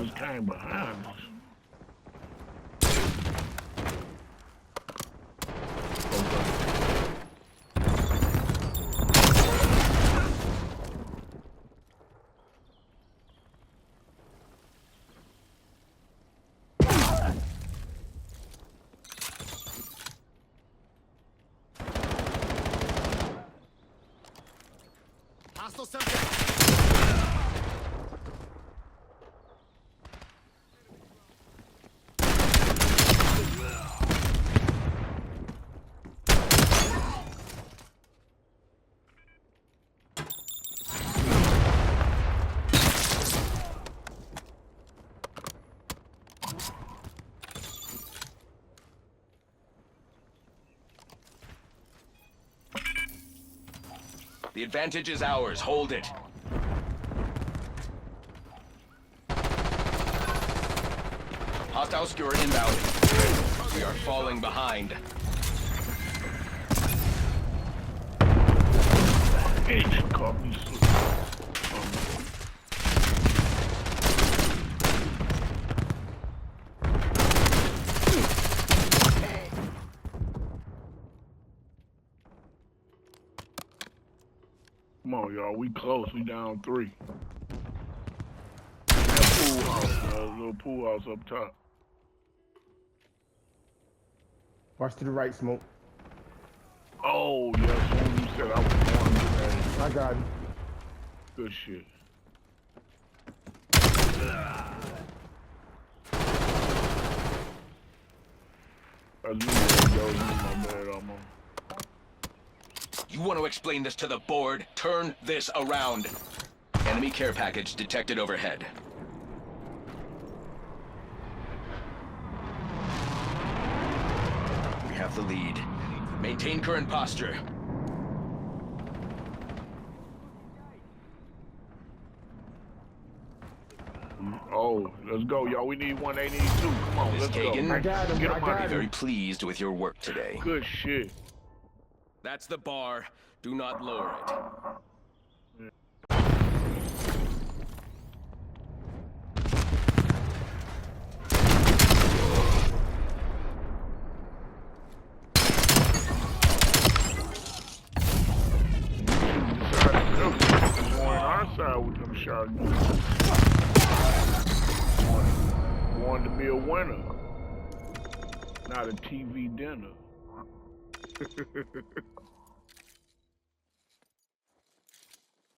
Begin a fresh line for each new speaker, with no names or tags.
just came behind us.
Hostile subject.
The advantage is ours. Hold it. Hostile skewer inbound. We are falling behind.
Hey, you caught me sleeping. Come on, y'all. We close. We down 3. That pool house, little pool house up top.
Watch to the right, Smoke.
Oh, yes. When you said I was going to that.
I got him.
Good shit. That's me, yo. You my bad, almost.
You want to explain this to the board? Turn this around. Enemy care package detected overhead. We have the lead. Maintain current posture.
Oh, let's go, y'all. We need 1, they need 2. Come on,
Miss
let's
Kagan,
go.
I got him.
Get
I
him
got
out
I'm
of
very
here.
pleased with your work today.
Good shit.
That's the bar. Do not lower it.
Outside with them shotguns. Wanted to be a winner, not a TV dinner.